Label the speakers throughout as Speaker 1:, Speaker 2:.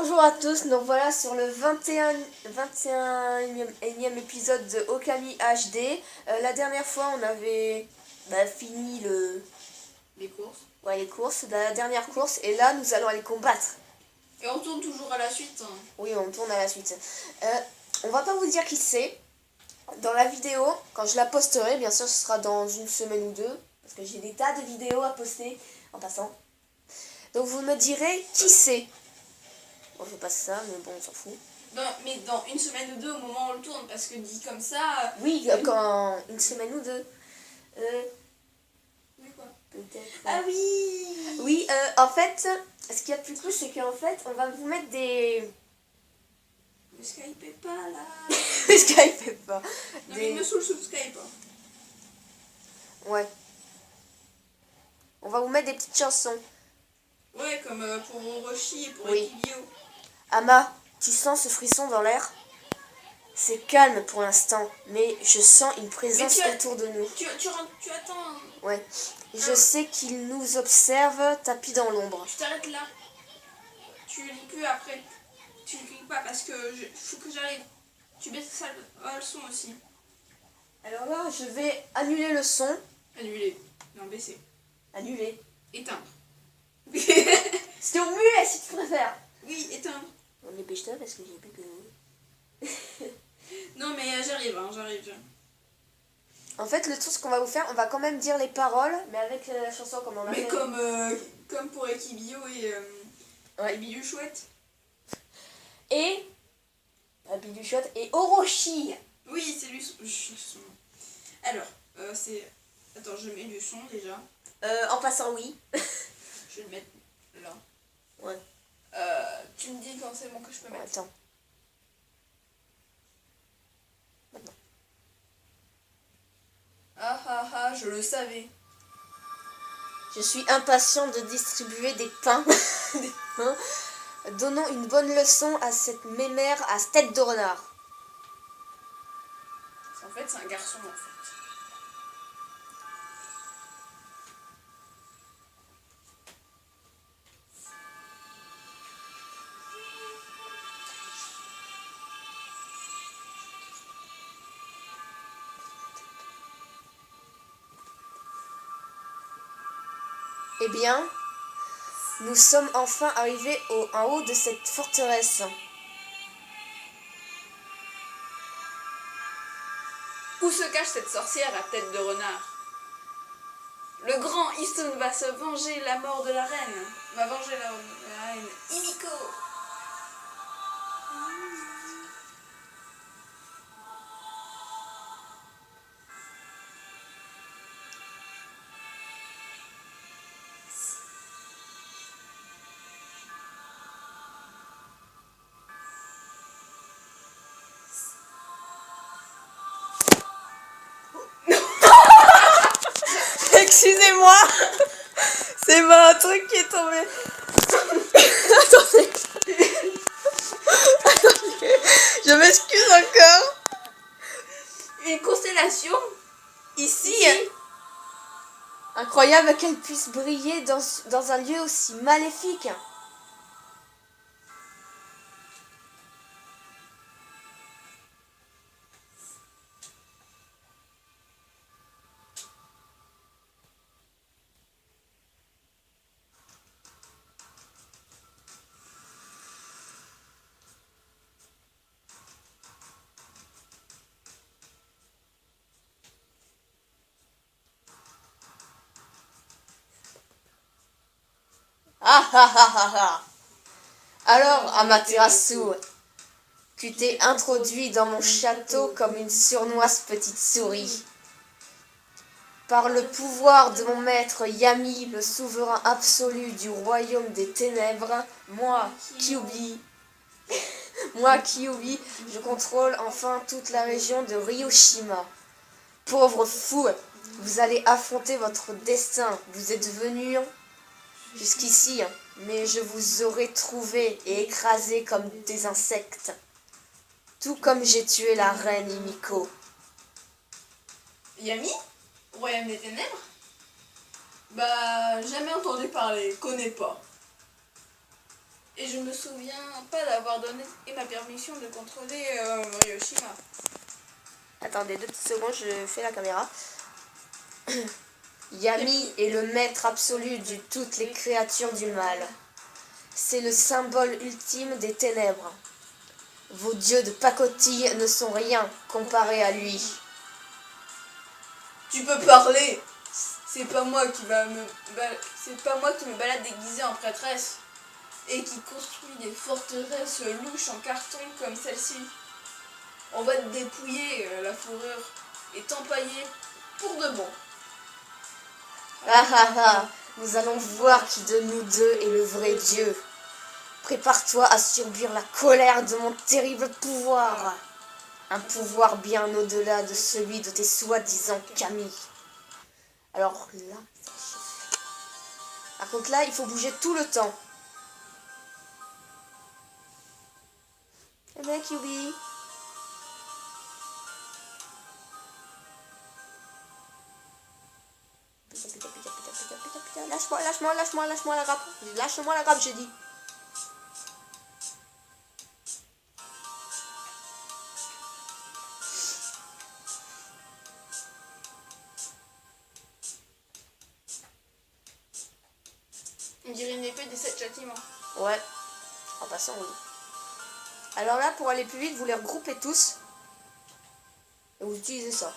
Speaker 1: Bonjour à tous, donc voilà sur le 21e épisode de Okami HD. La dernière fois on avait fini
Speaker 2: Les courses.
Speaker 1: les courses, la dernière course, et là nous allons aller combattre.
Speaker 2: Et on tourne toujours à la suite.
Speaker 1: Oui, on tourne à la suite. On va pas vous dire qui c'est. Dans la vidéo, quand je la posterai, bien sûr ce sera dans une semaine ou deux, parce que j'ai des tas de vidéos à poster en passant. Donc vous me direz qui c'est. Bon, je passe ça, mais bon, on s'en fout.
Speaker 2: Mais dans une semaine ou deux au moment où on le tourne, parce que dit comme ça...
Speaker 1: Oui, quand une semaine ou deux.
Speaker 2: Oui, quoi.
Speaker 1: Peut-être.
Speaker 2: Ah oui.
Speaker 1: Oui, en fait, ce qu'il y a de plus cool, c'est qu'en fait, on va vous mettre des...
Speaker 2: Le Skype est pas là.
Speaker 1: Skype fait pas.
Speaker 2: Non, mais il me saoule sous le Skype.
Speaker 1: Ouais. On va vous mettre des petites chansons.
Speaker 2: Ouais, comme pour Orochi et pour
Speaker 1: Oui.
Speaker 2: Ekibio.
Speaker 1: Ama, tu sens ce frisson dans l'air? C'est calme pour l'instant, mais je sens une présence autour de nous.
Speaker 2: Tu attends.
Speaker 1: Ouais. Je sais qu'il nous observe tapis dans l'ombre.
Speaker 2: Tu t'arrêtes là. Tu lis plus après. Tu ne cliques pas parce que faut que j'arrive. Tu baisses ça, le son aussi.
Speaker 1: Alors là, je vais annuler le son.
Speaker 2: Annuler. Non, baisser.
Speaker 1: Annuler.
Speaker 2: Éteindre.
Speaker 1: C'était au muet si tu préfères.
Speaker 2: Oui, éteindre.
Speaker 1: On dépêche-toi parce que j'ai plus que...
Speaker 2: Non, mais j'arrive.
Speaker 1: En fait, le truc qu'on va vous faire, on va quand même dire les paroles, mais avec la chanson comme on l'a
Speaker 2: Mais
Speaker 1: fait.
Speaker 2: comme pour Ekibio et Bilu Chouette.
Speaker 1: Et Biduchot et Orochi.
Speaker 2: Oui, c'est lui son nom. Alors, c'est... Attends, je mets du son déjà.
Speaker 1: En passant, oui.
Speaker 2: Je vais le mettre là.
Speaker 1: Ouais.
Speaker 2: Tu me dis quand c'est bon que je peux mettre.
Speaker 1: Attends. Maintenant.
Speaker 2: Ah, je le savais.
Speaker 1: Je suis impatient de distribuer des pains. Des pains. Donnons une bonne leçon à cette mémère à tête de renard.
Speaker 2: En fait, c'est un garçon, en fait.
Speaker 1: Eh bien, nous sommes enfin arrivés en haut de cette forteresse.
Speaker 2: Où se cache cette sorcière à tête de renard? Le grand Issun va se venger la mort de la reine. Va venger la reine Himiko.
Speaker 1: Excusez-moi. C'est pas un truc qui est tombé. Attendez. Attendez. Je m'excuse encore.
Speaker 2: Une constellation
Speaker 1: Ici. Incroyable qu'elle puisse briller dans un lieu aussi maléfique. Ah ah ah ah ah. Alors, Amaterasu, tu t'es introduit dans mon château comme une sournoise petite souris. Par le pouvoir de mon maître Yami, le souverain absolu du royaume des ténèbres, moi, Kyubi, je contrôle enfin toute la région de Ryoshima. Pauvre fou, vous allez affronter votre destin. Vous êtes venu jusqu'ici, mais je vous aurai trouvé et écrasé comme des insectes. Tout comme j'ai tué la reine Himiko.
Speaker 2: Yami? Royaume des ténèbres? Bah, jamais entendu parler, connais pas. Et je me souviens pas d'avoir donné ma permission de contrôler Hiroshima.
Speaker 1: Attendez 2 petites secondes, je fais la caméra. Yami est le maître absolu de toutes les créatures du mal. C'est le symbole ultime des ténèbres. Vos dieux de pacotille ne sont rien comparés à lui.
Speaker 2: Tu peux parler. C'est pas moi qui me balade déguisée en prêtresse et qui construit des forteresses louches en carton comme celle-ci. On va te dépouiller la fourrure et t'empailler pour de bon.
Speaker 1: Ah ah ah, nous allons voir qui de nous deux est le vrai Dieu. Prépare-toi à subir la colère de mon terrible pouvoir. Un pouvoir bien au-delà de celui de tes soi-disant Kami. Alors là, ça chauffe. Par contre là, il faut bouger tout le temps. Eh bien, Kyubi. Putain. Lâche-moi la grappe. Lâche-moi la grappe, j'ai dit.
Speaker 2: On dirait une épée des 7 châtiments.
Speaker 1: Ouais, en passant, oui. Alors là, pour aller plus vite, vous les regroupez tous. Et vous utilisez ça.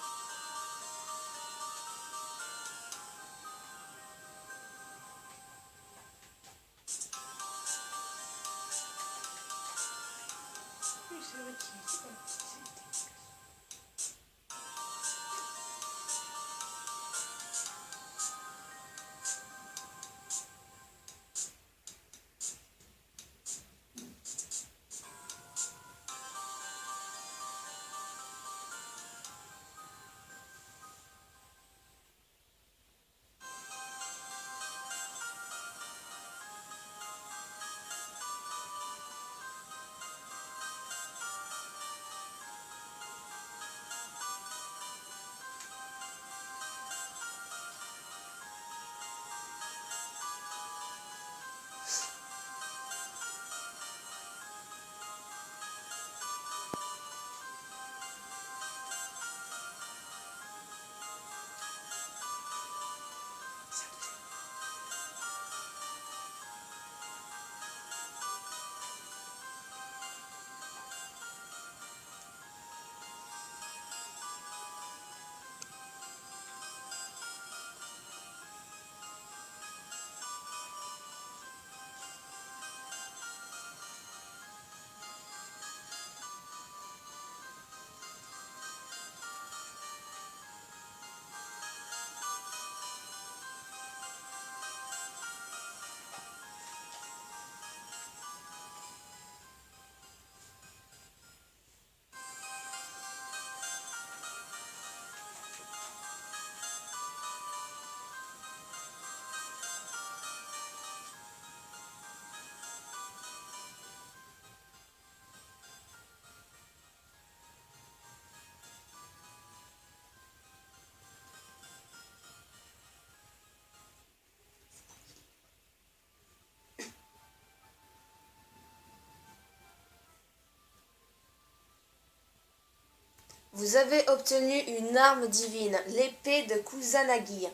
Speaker 1: Vous avez obtenu une arme divine, l'épée de Kusanagi.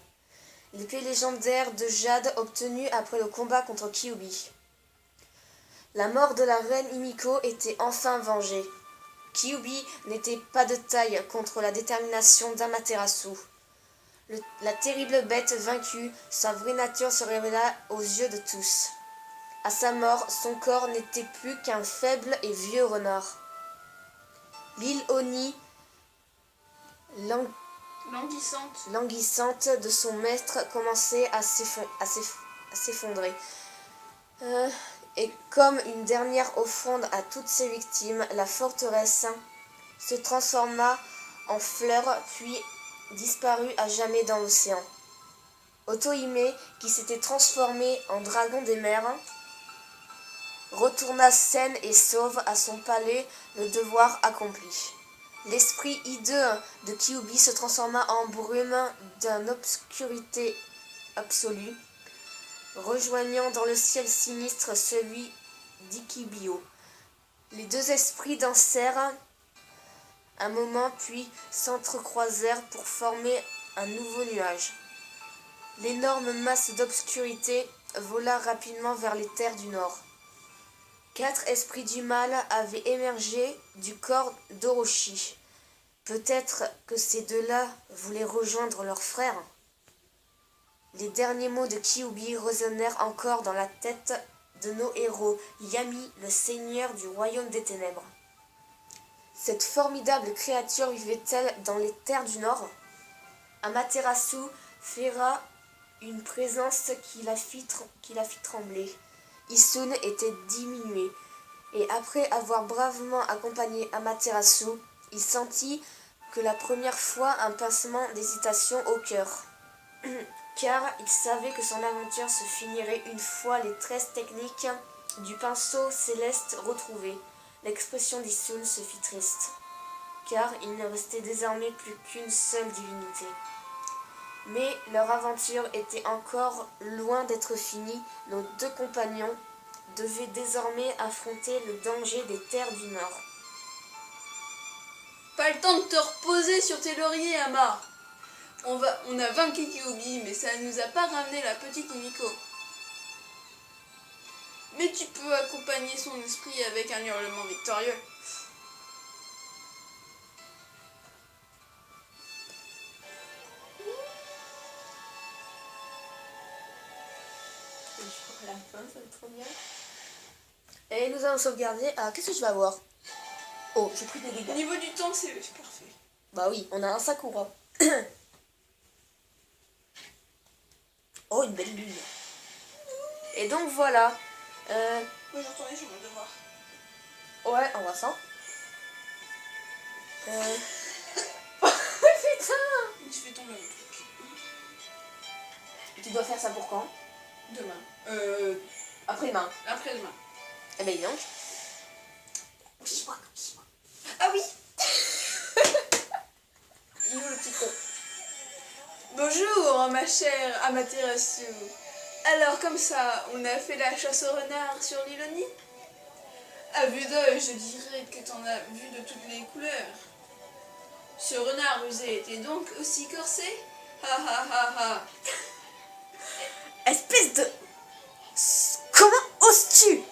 Speaker 1: L'épée légendaire de Jade obtenue après le combat contre Kyuubi. La mort de la reine Himiko était enfin vengée. Kyuubi n'était pas de taille contre la détermination d'Amaterasu. La terrible bête vaincue, sa vraie nature se révéla aux yeux de tous. À sa mort, son corps n'était plus qu'un faible et vieux renard. L'île Oni, languissante de son maître, commençait à s'effondrer. Et comme une dernière offrande à toutes ses victimes, la forteresse se transforma en fleur, puis disparut à jamais dans l'océan. Otohime, qui s'était transformé en dragon des mers, retourna saine et sauve à son palais, le devoir accompli. L'esprit hideux de Kyuubi se transforma en brume d'une obscurité absolue, rejoignant dans le ciel sinistre celui d'Ikibio. Les deux esprits dansèrent un moment puis s'entrecroisèrent pour former un nouveau nuage. L'énorme masse d'obscurité vola rapidement vers les terres du Nord. 4 esprits du mal avaient émergé du corps d'Orochi. Peut-être que ces deux-là voulaient rejoindre leurs frères. Les derniers mots de Kyuubi résonnèrent encore dans la tête de nos héros, Yami, le seigneur du royaume des ténèbres. Cette formidable créature vivait-elle dans les terres du Nord? Amaterasu flaira une présence qui la fit trembler. Issun était diminué, et après avoir bravement accompagné Amaterasu, il sentit que la première fois un pincement d'hésitation au cœur. Car il savait que son aventure se finirait une fois les tresses techniques du pinceau céleste retrouvées. L'expression d'Issun se fit triste, car il ne restait désormais plus qu'une seule divinité. Mais leur aventure était encore loin d'être finie. Nos deux compagnons devaient désormais affronter le danger des terres du Nord.
Speaker 2: Pas le temps de te reposer sur tes lauriers, Ama. On a vaincu Kyuubi, mais ça ne nous a pas ramené la petite Himiko. Mais tu peux accompagner son esprit avec un hurlement victorieux.
Speaker 1: La fin, ça va être trop bien. Et nous allons sauvegarder. Ah, qu'est-ce que je vais avoir? Oh, j'ai pris des
Speaker 2: Au
Speaker 1: dégâts.
Speaker 2: niveau du temps, c'est parfait.
Speaker 1: Bah oui, on a un Sakura. Oh, une belle lune. Et donc voilà.
Speaker 2: Moi, je vais retourner sur mon devoir.
Speaker 1: Ouais, on va ça. Putain!
Speaker 2: Je fais tomber mon truc.
Speaker 1: Tu dois faire ça pour quand?
Speaker 2: Demain.
Speaker 1: Après-demain.
Speaker 2: Après-demain.
Speaker 1: Eh ben dis donc.
Speaker 2: Ah oui. Il est où le petit con? Bonjour, ma chère Amaterasu. Alors, comme ça, on a fait la chasse au renard sur l'île Oni? À vue d'œil, je dirais que t'en as vu de toutes les couleurs. Ce renard rusé était donc aussi corsé? Ha ha ha ha.
Speaker 1: Espèce de... Comment oses-tu?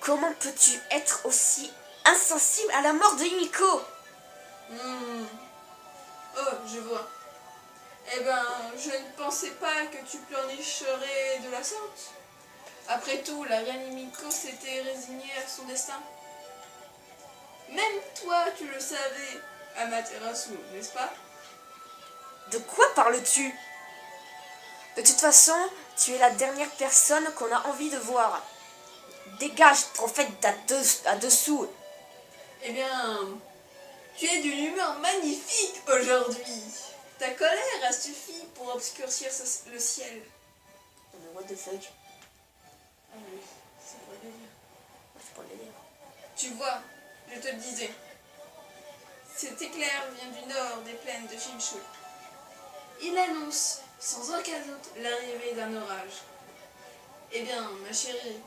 Speaker 1: Comment peux-tu être aussi insensible à la mort de Himiko?
Speaker 2: Oh, je vois. Eh ben, je ne pensais pas que tu pleurnicherais de la sorte. Après tout, la reine Himiko s'était résignée à son destin. Même toi, tu le savais, Amaterasu, n'est-ce pas?
Speaker 1: De quoi parles-tu? De toute façon, tu es la dernière personne qu'on a envie de voir. Dégage, prophète à-dessous.
Speaker 2: Eh bien, tu es d'une humeur magnifique aujourd'hui. Ta colère a suffi pour obscurcir le ciel.
Speaker 1: Mais what the fuck?
Speaker 2: Ah oui, c'est pas le délire.
Speaker 1: C'est pas le délire.
Speaker 2: Tu vois, je te le disais. Cet éclair vient du nord des plaines de Shinshu. Il annonce, sans aucun doute, l'arrivée d'un orage. Eh bien, ma chérie,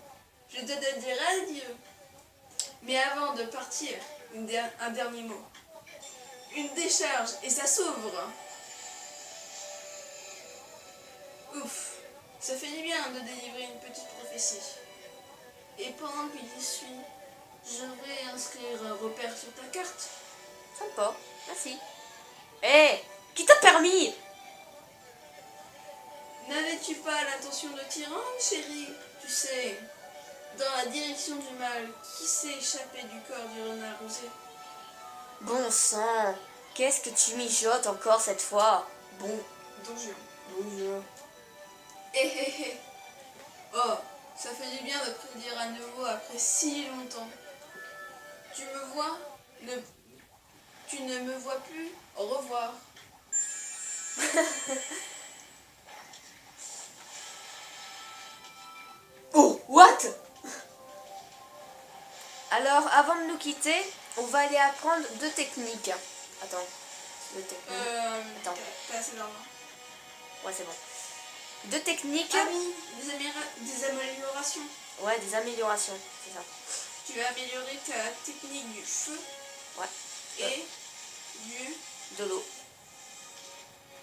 Speaker 2: je te dire adieu. Mais avant de partir, un dernier mot. Une décharge et ça s'ouvre. Ouf, ça fait du bien de délivrer une petite prophétie. Et pendant que j'y suis, je vais inscrire un repère sur ta carte.
Speaker 1: Sympa, merci. Hé, qui t'a permis?
Speaker 2: N'avais-tu pas l'intention de t'y rendre, chérie? Tu sais, dans la direction du mal, qui s'est échappé du corps du renard rosé?
Speaker 1: Bon sang, qu'est-ce que tu mijotes encore cette fois?
Speaker 2: Donjon.
Speaker 1: Bonjour.
Speaker 2: Hé hé hé. Oh, ça fait du bien de te dire à nouveau après si longtemps. Tu me vois? Tu ne me vois plus? Au revoir.
Speaker 1: Oh, what? Alors, avant de nous quitter, on va aller apprendre 2 techniques. Attends, 2 techniques. Attends.
Speaker 2: T'as assez d'argent.
Speaker 1: Ouais, c'est bon. 2 techniques.
Speaker 2: Ah oui, des améliorations.
Speaker 1: Ouais, des améliorations, c'est ça.
Speaker 2: Tu vas améliorer ta technique du feu.
Speaker 1: Ouais.
Speaker 2: Et du...
Speaker 1: De l'eau.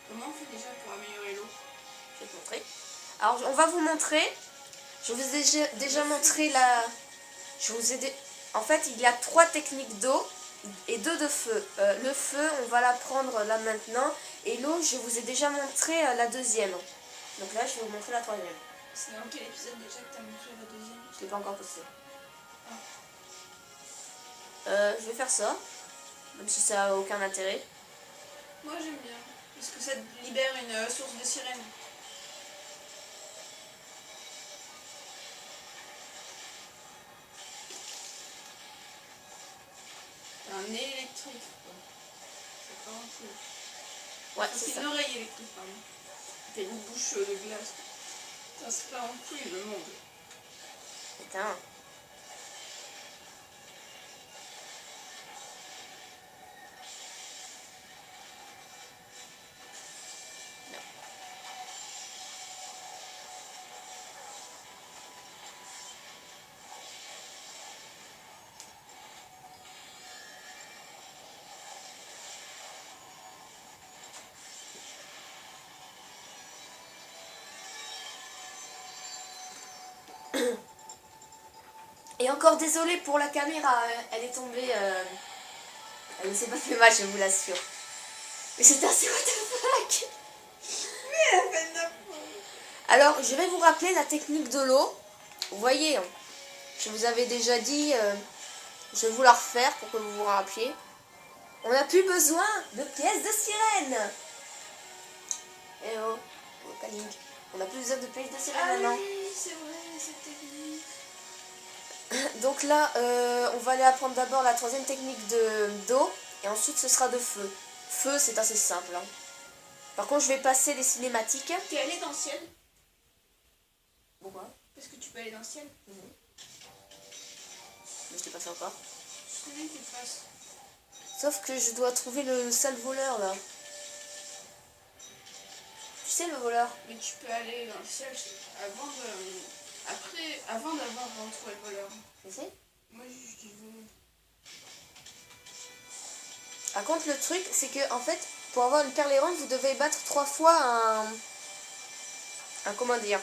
Speaker 2: Comment on fait déjà pour améliorer l'eau?
Speaker 1: Je vais te montrer. Alors, on va vous montrer. Je vous ai déjà montré la... En fait, il y a 3 techniques d'eau et 2 de feu. Le feu, on va l'apprendre là maintenant. Et l'eau, je vous ai déjà montré la deuxième. Donc là, je vais vous montrer la troisième.
Speaker 2: C'est dans quel épisode déjà que tu as montré la deuxième?
Speaker 1: Je ne l'ai pas encore posté.
Speaker 2: Ah.
Speaker 1: Je vais faire ça. Même si ça n'a aucun intérêt.
Speaker 2: Moi, j'aime bien. Parce que ça libère une source de sirène. Un nez électrique. C'est pas un peu.
Speaker 1: Ouais, c'est ça.
Speaker 2: Une oreille électrique, pardon. T'as une bouche de glace. Ça se part en couille, le monde.
Speaker 1: Putain. Et encore désolée pour la caméra, elle est tombée. Elle ne s'est pas fait mal, je vous l'assure. Mais c'était assez what the fuck.
Speaker 2: Mais elle fait n'importe.
Speaker 1: Alors, je vais vous rappeler la technique de l'eau. Vous voyez, je vous avais déjà dit, je vais vous la refaire pour que vous vous rappeliez. On n'a plus besoin de pièces de sirène. Eh oh, panique. On n'a plus besoin de pièces de sirène maintenant.
Speaker 2: Oui, c'est vrai, cette technique.
Speaker 1: Donc là, on va aller apprendre d'abord la troisième technique d'eau. Et ensuite, ce sera de feu. Feu, c'est assez simple. Hein. Par contre, je vais passer les cinématiques.
Speaker 2: T'es allé dans le ciel?
Speaker 1: Pourquoi?
Speaker 2: Parce que tu peux aller dans le ciel.
Speaker 1: Mais je t'ai passé encore.
Speaker 2: Je savais que tu passes.
Speaker 1: Sauf que je dois trouver le sale voleur, là. Tu sais, le voleur?
Speaker 2: Mais tu peux aller dans le ciel avant de... Après, avant d'avoir retrouvé le voleur.
Speaker 1: Tu sais?
Speaker 2: Moi, je veux...
Speaker 1: Par contre, le truc, c'est que, en fait, pour avoir une perle errante, vous devez battre 3 fois comment dire?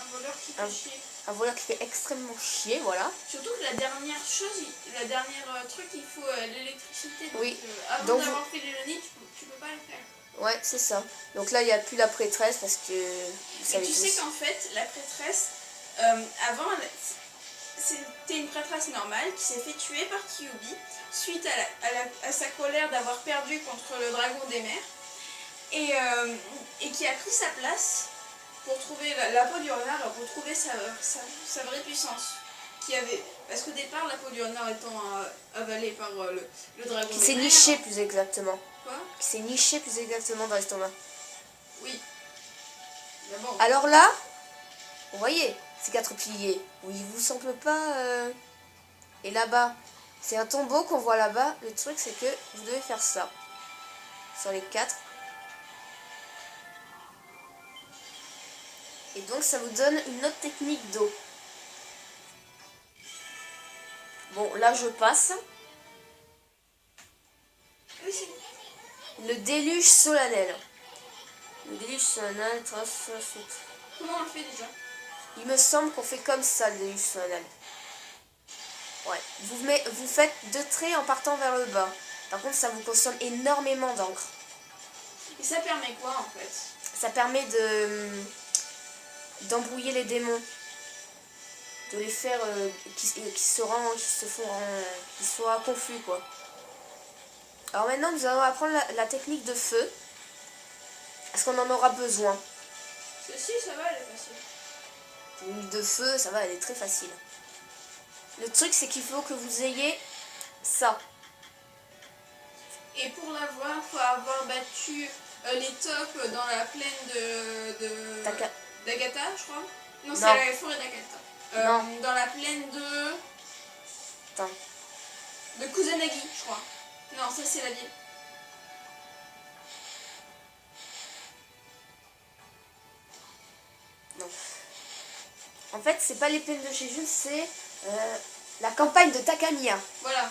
Speaker 2: Un voleur qui fait chier.
Speaker 1: Un voleur qui fait extrêmement chier, voilà.
Speaker 2: Surtout que la dernière chose, la dernière truc, il faut l'électricité. Donc,
Speaker 1: Oui.
Speaker 2: Avant
Speaker 1: Donc
Speaker 2: d'avoir fait l'Élanie, tu peux pas le faire.
Speaker 1: Ouais, c'est ça. Donc là, il n'y a plus la prêtresse parce que vous savez
Speaker 2: tu
Speaker 1: tous.
Speaker 2: sais qu'en fait, la prêtresse, avant, c'était une prêtresse normale qui s'est fait tuer par Kyuubi suite à sa colère d'avoir perdu contre le dragon des mers et qui a pris sa place pour trouver la peau du renard et retrouver sa vraie puissance. Parce qu'au départ, la peau du renard étant avalée par le dragon des mers.
Speaker 1: Qui s'est niché plus exactement.
Speaker 2: Quoi?
Speaker 1: Qui s'est niché plus exactement dans l'estomac.
Speaker 2: Oui. D'abord.
Speaker 1: Alors là, vous voyez, ces 4 piliers, où il vous semble pas... Et là-bas, c'est un tombeau qu'on voit là-bas. Le truc, c'est que vous devez faire ça. Sur les 4. Et donc, ça vous donne une autre technique d'eau. Bon, là, je passe. Le déluge solennel. Le déluge solennel,
Speaker 2: Comment on le fait déjà?
Speaker 1: il me semble qu'on fait comme ça, le déluge solennel. Ouais. Vous faites 2 traits en partant vers le bas. Par contre, ça vous consomme énormément d'encre.
Speaker 2: Et ça permet quoi, en fait?
Speaker 1: Ça permet d'embrouiller les démons. De les faire qui soient confus, quoi. Alors maintenant, nous allons apprendre la technique de feu. Parce qu'on en aura besoin.
Speaker 2: Si, ça va, elle est facile.
Speaker 1: La technique de feu, ça va, elle est très facile. Le truc, c'est qu'il faut que vous ayez ça.
Speaker 2: Et pour l'avoir, il faut avoir battu les tops dans la plaine d'Agatha, je crois. Non, c'est la forêt d'Agatha.
Speaker 1: Non.
Speaker 2: Dans la plaine de...
Speaker 1: Attends.
Speaker 2: De Kusanagi, je crois. Non, ça c'est la ville.
Speaker 1: Non. En fait, c'est pas les plaines de chez Jules, c'est la campagne de Takamiya.
Speaker 2: Voilà.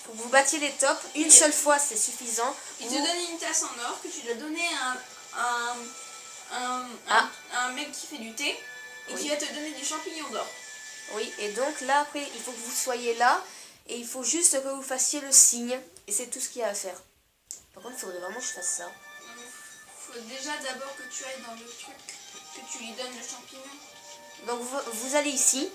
Speaker 1: Faut que vous battiez les tops. Une seule fois, c'est suffisant.
Speaker 2: Il te donne une tasse en or que tu dois donner
Speaker 1: Ah.
Speaker 2: à un mec qui fait du thé et
Speaker 1: Oui.
Speaker 2: qui va te donner du champignon d'or.
Speaker 1: Oui, et donc là, après, il faut que vous soyez là. Et il faut juste que vous fassiez le signe. Et c'est tout ce qu'il y a à faire. Par contre, il faudrait vraiment que je fasse ça.
Speaker 2: Faut déjà d'abord que tu ailles dans le truc, que tu lui donnes le champignon.
Speaker 1: Donc vous allez ici.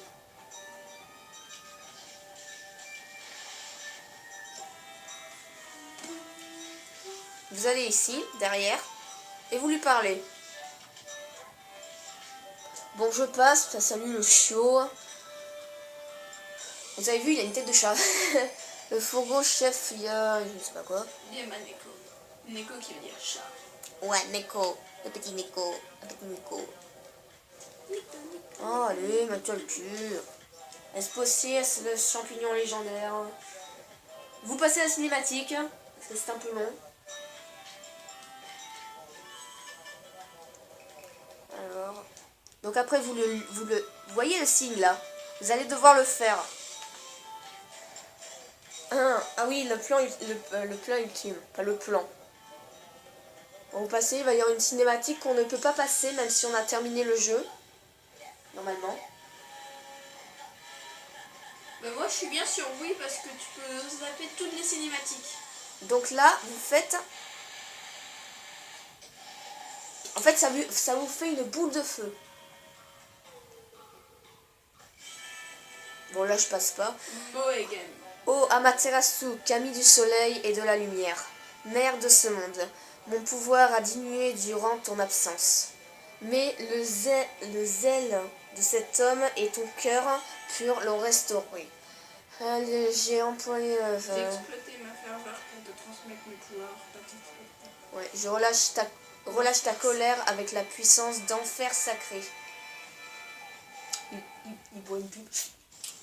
Speaker 1: Vous allez ici, derrière. Et vous lui parlez. Bon, je passe. Ça salue le chiot. Vous avez vu, il a une tête de chat. Le fourgon chef, il y a... je sais pas quoi.
Speaker 2: Il y a ma Neko. Neko qui veut dire chat.
Speaker 1: Ouais, Neko. Le petit Neko. Le petit Neko. Oh, allez, ma culture. Est-ce possible, c'est le champignon légendaire. Vous passez la cinématique, parce que c'est un peu long. Alors... Donc après, vous voyez le signe, là. Vous allez devoir le faire. Ah oui, le plan ultime. Pas le plan. Pour vous passer, il va y avoir une cinématique qu'on ne peut pas passer, même si on a terminé le jeu. Normalement.
Speaker 2: Ben moi je suis bien sur oui parce que tu peux zapper toutes les cinématiques.
Speaker 1: Donc là, vous faites... En fait, ça vous fait une boule de feu. Bon, là, je passe pas.
Speaker 2: Moegan.
Speaker 1: Ô Amaterasu, Kami du soleil et de la lumière, mère de ce monde, mon pouvoir a diminué durant ton absence. Mais le zèle de cet homme et ton cœur pur l'ont restauré. J'ai employé...
Speaker 2: J'ai exploité ma ferveur pour te transmettre mes pouvoirs.
Speaker 1: Ouais, je relâche ta colère avec la puissance d'enfer sacré. Il boit une pipe.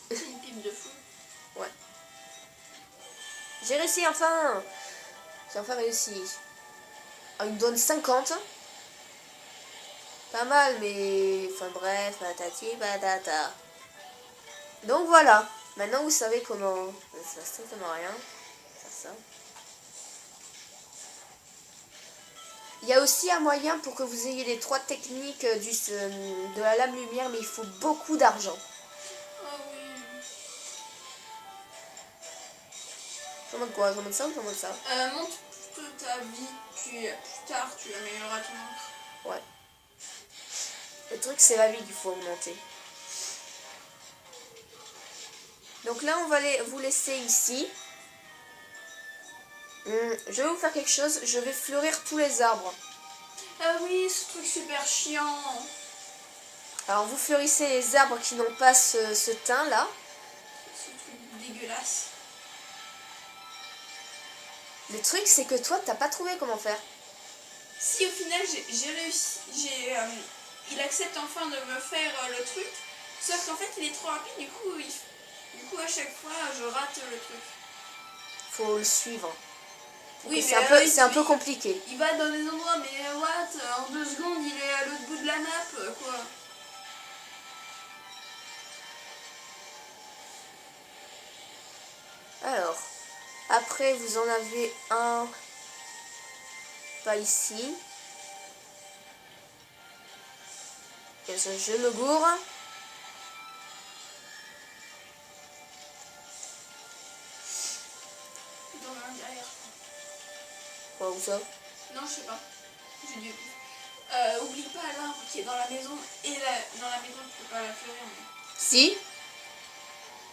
Speaker 2: C'est une pipe de fou.
Speaker 1: Ouais. J'ai réussi enfin. J'ai enfin réussi. Ah, il me donne 50. Pas mal, mais... Enfin bref, patati patata. Donc voilà. Maintenant vous savez comment... Ça sert strictement à rien. Faire ça. Il y a aussi un moyen pour que vous ayez les 3 techniques de la lame lumière, mais il faut beaucoup d'argent.
Speaker 2: Oh oui.
Speaker 1: Je montre quoi? Je montre ça ou je montre ça?
Speaker 2: Monte toute ta vie, puis plus tard tu amélioreras ton encre.
Speaker 1: Ouais. Le truc c'est la vie qu'il faut augmenter. Donc là on va vous laisser ici. Je vais vous faire quelque chose, je vais fleurir tous les arbres.
Speaker 2: Ah oui, ce truc super chiant.
Speaker 1: Alors vous fleurissez les arbres qui n'ont pas ce teint là.
Speaker 2: Ce truc dégueulasse.
Speaker 1: Le truc c'est que toi t'as pas trouvé comment faire.
Speaker 2: Si au final j'ai réussi, il accepte enfin de me faire le truc, sauf qu'en fait il est trop rapide, du coup à chaque fois je rate le truc.
Speaker 1: Faut le suivre.
Speaker 2: Oui,
Speaker 1: c'est un peu compliqué.
Speaker 2: Il va dans des endroits, mais what, en 2 secondes il est à l'autre bout de la map, quoi.
Speaker 1: Alors, après vous en avez un, pas ici. Je me gourre.
Speaker 2: Dans un derrière.
Speaker 1: Quoi, où ça?
Speaker 2: Non, je sais pas. J'ai dû... oublie pas l'arbre qui est dans la maison, et dans la maison tu peux pas la fleurir. Mais...
Speaker 1: Si.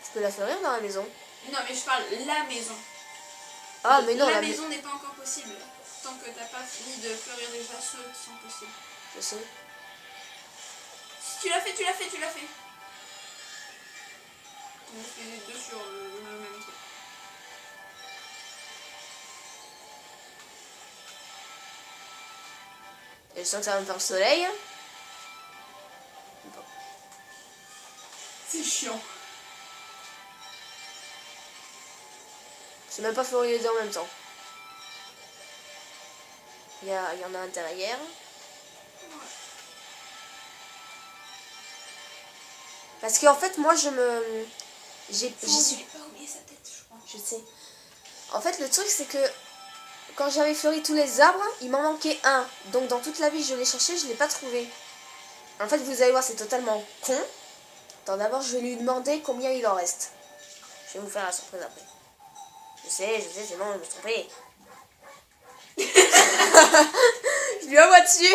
Speaker 1: Je peux la fleurir dans la maison.
Speaker 2: Non, mais je parle la maison.
Speaker 1: Ah, mais non,
Speaker 2: la maison n'est pas encore possible. Tant que t'as pas fini de fleurir déjà ceux qui sont possibles.
Speaker 1: Je sais.
Speaker 2: Si tu l'as fait, tu l'as fait, tu l'as fait. On fait les deux sur le même truc.
Speaker 1: Et je sens que ça va me faire le soleil. Bon.
Speaker 2: C'est chiant.
Speaker 1: C'est même pas fleurir les deux en même temps. Il y en a un derrière. Parce qu'en fait, moi, j'y suis...
Speaker 2: pas oublier sa tête, je crois.
Speaker 1: Je sais. En fait, le truc, c'est que quand j'avais fleuri tous les arbres, il m'en manquait un. Donc, dans toute la ville, je l'ai cherché, je l'ai pas trouvé. En fait, vous allez voir, c'est totalement con. Attends, d'abord, je vais lui demander combien il en reste. Je vais vous faire la surprise après. Je sais, c'est bon, je me suis trompée. Je lui envoie dessus.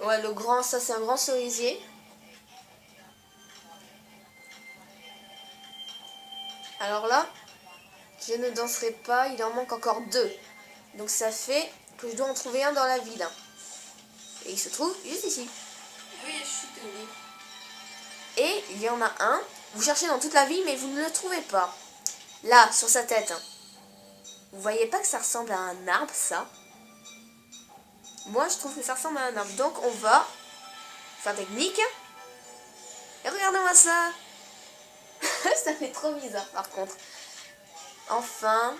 Speaker 1: Ouais, le grand, ça c'est un grand cerisier. Alors là, je ne danserai pas, il en manque encore 2. Donc ça fait que je dois en trouver un dans la ville. Et il se trouve juste ici.
Speaker 2: Oui, je suis tombée.
Speaker 1: Et il y en a un, vous cherchez dans toute la ville mais vous ne le trouvez pas. Là, sur sa tête. Vous voyez pas que ça ressemble à un arbre, ça? Moi, je trouve que ça ressemble à un arbre. Donc on va faire technique. Et regardez-moi ça. Ça fait trop bizarre par contre. Enfin,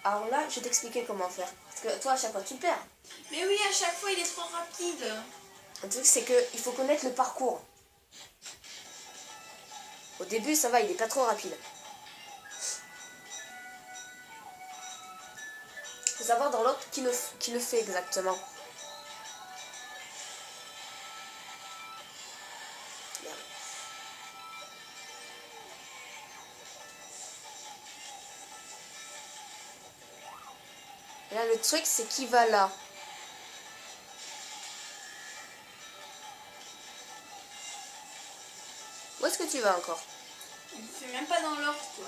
Speaker 1: alors là, je vais t'expliquer comment faire. Parce que toi, à chaque fois, tu perds.
Speaker 2: Mais oui, à chaque fois, il est trop rapide.
Speaker 1: Le truc, c'est qu'il faut connaître le parcours. Au début, ça va, il est pas trop rapide. Il faut savoir dans l'autre qui le fait exactement. Merde. Là, le truc, c'est qui va là. Où est-ce que tu vas encore?
Speaker 2: Il ne fait même pas dans l'ordre, quoi.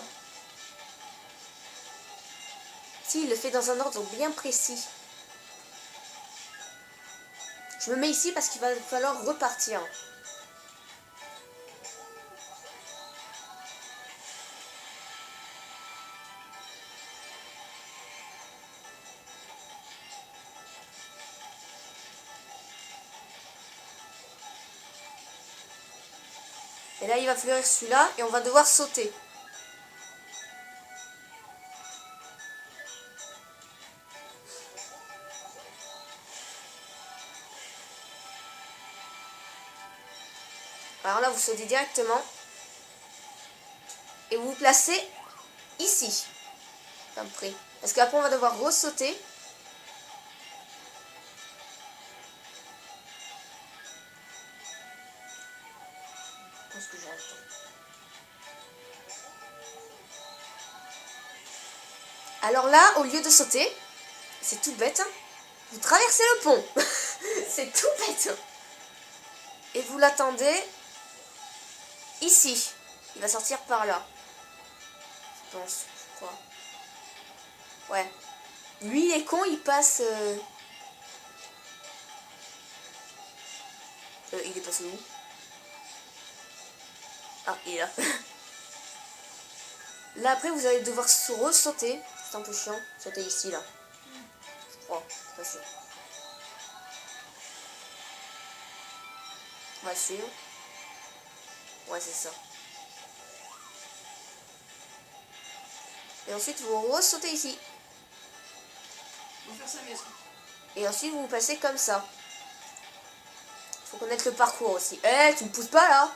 Speaker 1: Si, il le fait dans un ordre bien précis. Je me mets ici parce qu'il va falloir repartir. Et là, il va fleurir celui-là et on va devoir sauter. Alors là, vous sautez directement. Et vous vous placez ici. Comme près. Parce qu'après, on va devoir ressauter. Je pense que j'ai un temps. Alors là, au lieu de sauter, c'est tout bête, vous traversez le pont. C'est tout bête. Et vous l'attendez ici. Il va sortir par là. Je pense, je crois. Ouais. Lui, il est con, il passe... il est passé où? Ah, il est là. Là, après, vous allez devoir ressauter. C'est un peu chiant. Sauter ici, là. Je crois. C'est pas sûr. On va suivre. Ouais, c'est ça. Et ensuite, vous ressautez ici.
Speaker 2: On va faire ça maison.
Speaker 1: Et ensuite, vous passez comme ça. Faut connaître le parcours aussi. Eh, tu me pousses pas, là!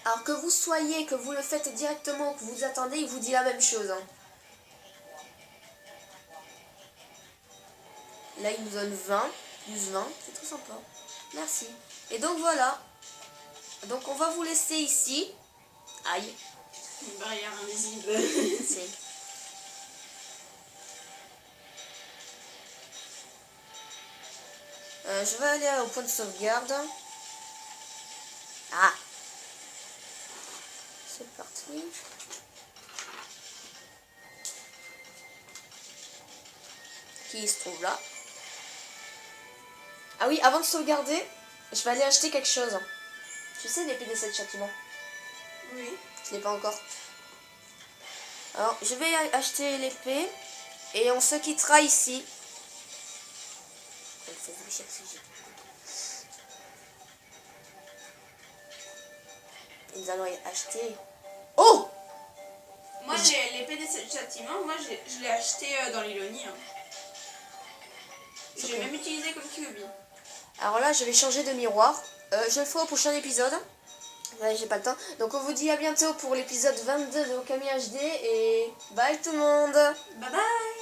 Speaker 1: Alors que vous soyez, que vous le faites directement, que vous attendez, il vous dit la même chose. Hein. Là, il nous donne 20, plus 20, c'est tout sympa. Merci. Et donc voilà. Donc on va vous laisser ici. Aïe.
Speaker 2: Une barrière invisible.
Speaker 1: C'est... je vais aller au point de sauvegarde. Ah. C'est parti. Qui se trouve là. Ah oui, avant de sauvegarder, je vais aller acheter quelque chose. Tu sais l'épée des 7 châtiments?
Speaker 2: Oui.
Speaker 1: Je l'ai pas encore. Alors, je vais acheter l'épée et on se quittera ici. Et nous allons acheter. Oh!
Speaker 2: Moi, l'épée des 7 châtiments, moi, je l'ai acheté dans l'Ilonie. Hein. J'ai même utilisé comme Kyuubi.
Speaker 1: Alors là, je vais changer de miroir. Je le ferai au prochain épisode. Ouais, j'ai pas le temps. Donc on vous dit à bientôt pour l'épisode 22 de Okami HD et bye tout le monde.
Speaker 2: Bye bye.